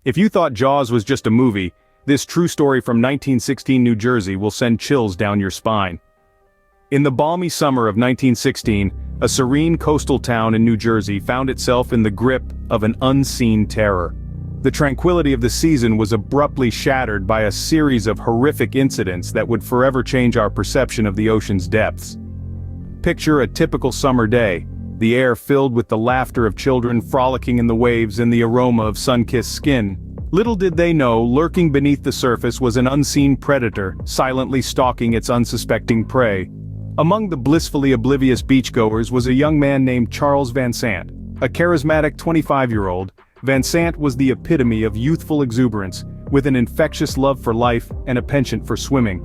If you thought Jaws was just a movie, this true story from 1916 New Jersey will send chills down your spine. In the balmy summer of 1916, a serene coastal town in New Jersey found itself in the grip of an unseen terror. The tranquility of the season was abruptly shattered by a series of horrific incidents that would forever change our perception of the ocean's depths. Picture a typical summer day, the air filled with the laughter of children frolicking in the waves and the aroma of sun-kissed skin. Little did they know, lurking beneath the surface was an unseen predator, silently stalking its unsuspecting prey. Among the blissfully oblivious beachgoers was a young man named Charles Van Sant. A charismatic 25-year-old, Van Sant was the epitome of youthful exuberance, with an infectious love for life and a penchant for swimming.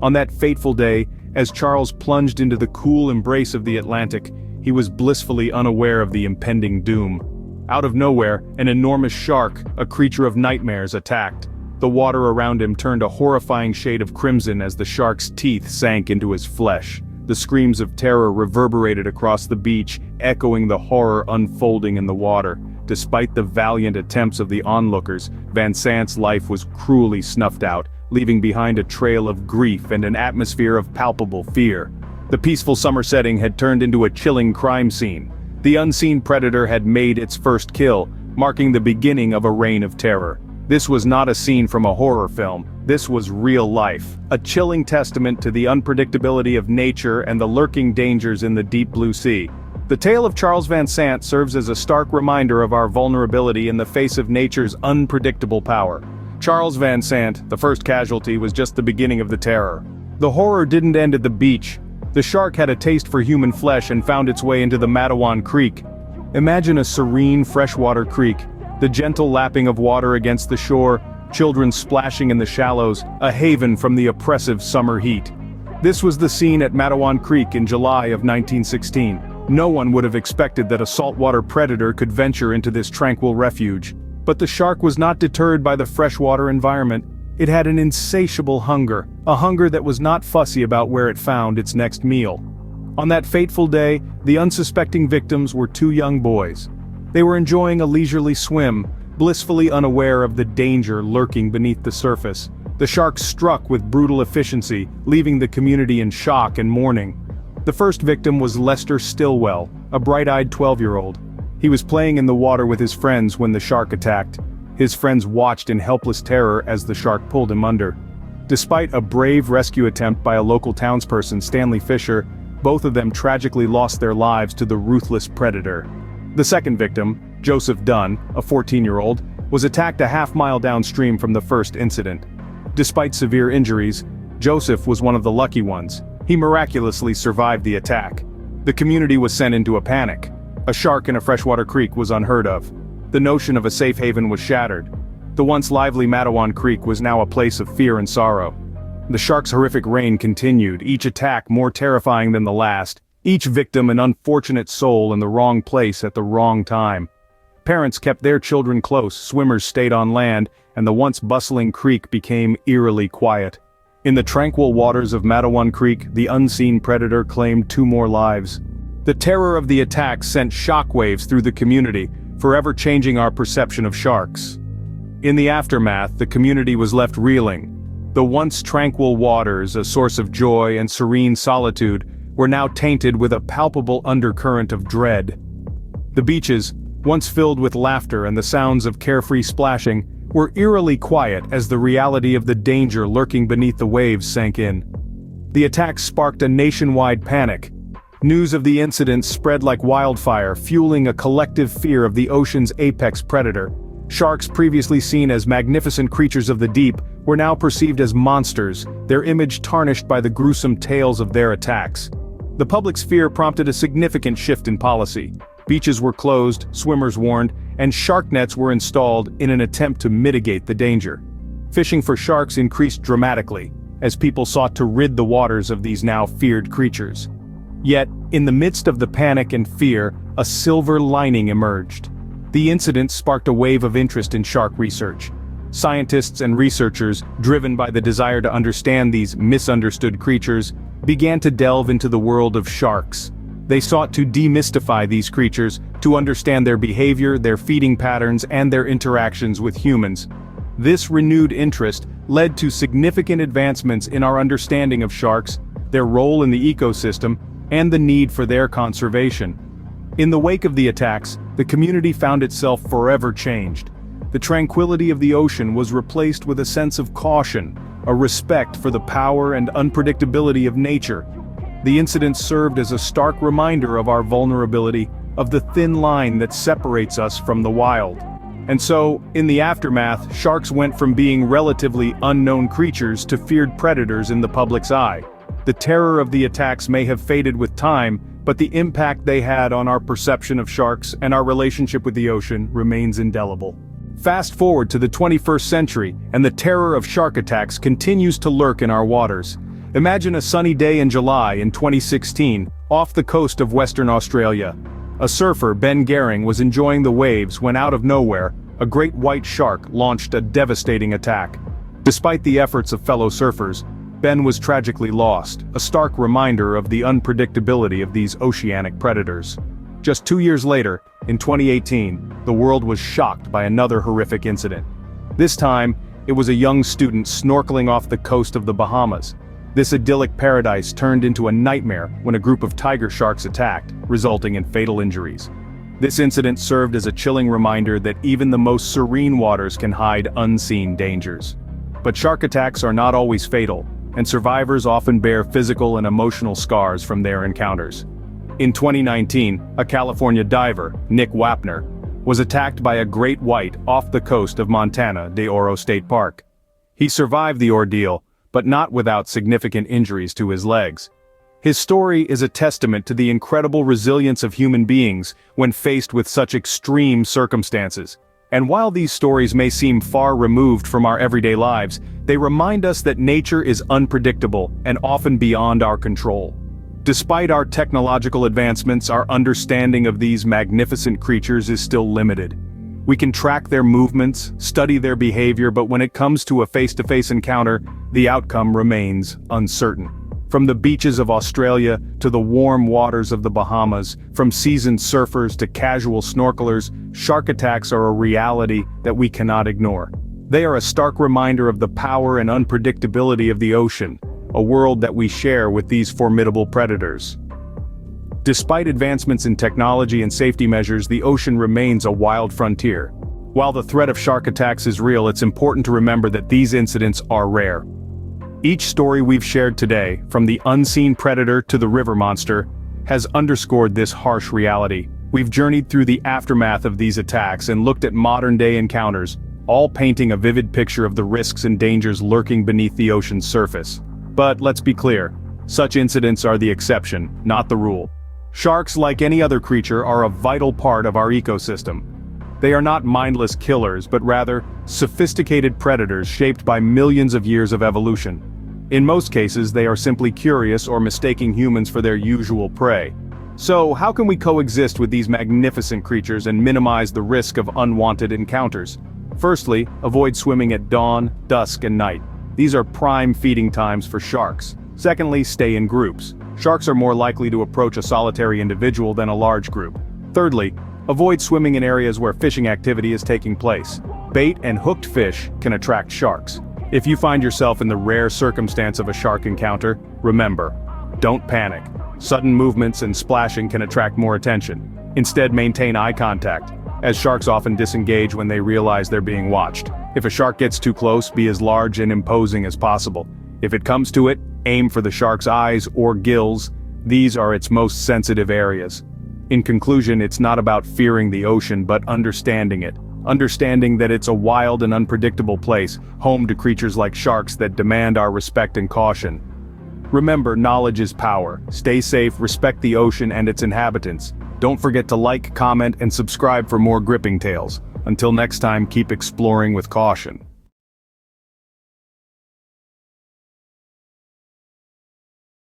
On that fateful day, as Charles plunged into the cool embrace of the Atlantic, he was blissfully unaware of the impending doom. Out of nowhere, an enormous shark, a creature of nightmares, attacked. The water around him turned a horrifying shade of crimson as the shark's teeth sank into his flesh. The screams of terror reverberated across the beach, echoing the horror unfolding in the water. Despite the valiant attempts of the onlookers, Van Sant's life was cruelly snuffed out, leaving behind a trail of grief and an atmosphere of palpable fear. The peaceful summer setting had turned into a chilling crime scene. The unseen predator had made its first kill, marking the beginning of a reign of terror. This was not a scene from a horror film. This was real life, a chilling testament to the unpredictability of nature and the lurking dangers in the deep blue sea. The tale of Charles Van Sant serves as a stark reminder of our vulnerability in the face of nature's unpredictable power. Charles Van Sant, the first casualty, was just the beginning of the terror. The horror didn't end at the beach. The shark had a taste for human flesh and found its way into the Matawan Creek. Imagine a serene freshwater creek, the gentle lapping of water against the shore, children splashing in the shallows, a haven from the oppressive summer heat. This was the scene at Matawan Creek in July of 1916. No one would have expected that a saltwater predator could venture into this tranquil refuge. But the shark was not deterred by the freshwater environment. It had an insatiable hunger, a hunger that was not fussy about where it found its next meal. On that fateful day, the unsuspecting victims were two young boys. They were enjoying a leisurely swim, blissfully unaware of the danger lurking beneath the surface. The shark struck with brutal efficiency, leaving the community in shock and mourning. The first victim was Lester Stillwell, a bright-eyed 12-year-old. He was playing in the water with his friends when the shark attacked. His friends watched in helpless terror as the shark pulled him under. Despite a brave rescue attempt by a local townsperson, Stanley Fisher, both of them tragically lost their lives to the ruthless predator. The second victim, Joseph Dunn, a 14-year-old, was attacked a half-mile downstream from the first incident. Despite severe injuries, Joseph was one of the lucky ones. He miraculously survived the attack. The community was sent into a panic. A shark in a freshwater creek was unheard of. The notion of a safe haven was shattered. The once lively Matawan Creek was now a place of fear and sorrow. The shark's horrific reign continued, each attack more terrifying than the last, each victim an unfortunate soul in the wrong place at the wrong time. Parents kept their children close, swimmers stayed on land, and the once bustling creek became eerily quiet. In the tranquil waters of Matawan Creek, the unseen predator claimed 2 more lives. The terror of the attack sent shockwaves through the community, forever changing our perception of sharks. In the aftermath, the community was left reeling. The once tranquil waters, a source of joy and serene solitude, were now tainted with a palpable undercurrent of dread. The beaches, once filled with laughter and the sounds of carefree splashing, were eerily quiet as the reality of the danger lurking beneath the waves sank in. The attack sparked a nationwide panic. News of the incident spread like wildfire, fueling a collective fear of the ocean's apex predator. Sharks previously seen as magnificent creatures of the deep were now perceived as monsters, their image tarnished by the gruesome tales of their attacks. The public's fear prompted a significant shift in policy. Beaches were closed, swimmers warned, and shark nets were installed in an attempt to mitigate the danger. Fishing for sharks increased dramatically, as people sought to rid the waters of these now feared creatures. Yet, in the midst of the panic and fear, a silver lining emerged. The incident sparked a wave of interest in shark research. Scientists and researchers, driven by the desire to understand these misunderstood creatures, began to delve into the world of sharks. They sought to demystify these creatures, to understand their behavior, their feeding patterns, and their interactions with humans. This renewed interest led to significant advancements in our understanding of sharks, their role in the ecosystem, and the need for their conservation. In the wake of the attacks, the community found itself forever changed. The tranquility of the ocean was replaced with a sense of caution, a respect for the power and unpredictability of nature. The incident served as a stark reminder of our vulnerability, of the thin line that separates us from the wild. And so, in the aftermath, sharks went from being relatively unknown creatures to feared predators in the public's eye. The terror of the attacks may have faded with time, but the impact they had on our perception of sharks and our relationship with the ocean remains indelible. Fast forward to the 21st century, and the terror of shark attacks continues to lurk in our waters. Imagine a sunny day in July in 2016, off the coast of Western Australia. A surfer, Ben Gehring, was enjoying the waves when out of nowhere, a great white shark launched a devastating attack. Despite the efforts of fellow surfers, Ben was tragically lost, a stark reminder of the unpredictability of these oceanic predators. Just 2 years later, in 2018, the world was shocked by another horrific incident. This time, it was a young student snorkeling off the coast of the Bahamas. This idyllic paradise turned into a nightmare when a group of tiger sharks attacked, resulting in fatal injuries. This incident served as a chilling reminder that even the most serene waters can hide unseen dangers. But shark attacks are not always fatal, and survivors often bear physical and emotional scars from their encounters. In 2019, a California diver, Nick Wapner, was attacked by a great white off the coast of Montana de Oro State Park. He survived the ordeal, but not without significant injuries to his legs. His story is a testament to the incredible resilience of human beings when faced with such extreme circumstances. And while these stories may seem far removed from our everyday lives, they remind us that nature is unpredictable and often beyond our control. Despite our technological advancements, our understanding of these magnificent creatures is still limited. We can track their movements, study their behavior, but when it comes to a face-to-face encounter, the outcome remains uncertain. From the beaches of Australia to the warm waters of the Bahamas, from seasoned surfers to casual snorkelers, shark attacks are a reality that we cannot ignore. They are a stark reminder of the power and unpredictability of the ocean, a world that we share with these formidable predators. Despite advancements in technology and safety measures, the ocean remains a wild frontier. While the threat of shark attacks is real, it's important to remember that these incidents are rare. Each story we've shared today, from the unseen predator to the river monster, has underscored this harsh reality. We've journeyed through the aftermath of these attacks and looked at modern-day encounters, all painting a vivid picture of the risks and dangers lurking beneath the ocean's surface. But let's be clear, such incidents are the exception, not the rule. Sharks, like any other creature, are a vital part of our ecosystem. They are not mindless killers, but rather sophisticated predators shaped by millions of years of evolution. In most cases, they are simply curious or mistaking humans for their usual prey. So, how can we coexist with these magnificent creatures and minimize the risk of unwanted encounters? Firstly, avoid swimming at dawn, dusk, and night. These are prime feeding times for sharks. Secondly, stay in groups. Sharks are more likely to approach a solitary individual than a large group. Thirdly, avoid swimming in areas where fishing activity is taking place. Bait and hooked fish can attract sharks. If you find yourself in the rare circumstance of a shark encounter, remember, don't panic. Sudden movements and splashing can attract more attention. Instead, maintain eye contact, as sharks often disengage when they realize they're being watched. If a shark gets too close, be as large and imposing as possible. If it comes to it, aim for the shark's eyes or gills. These are its most sensitive areas. In conclusion, it's not about fearing the ocean but understanding it. Understanding that it's a wild and unpredictable place, home to creatures like sharks that demand our respect and caution. Remember, knowledge is power. Stay safe, respect the ocean and its inhabitants. Don't forget to like, comment, and subscribe for more gripping tales. Until next time, keep exploring with caution.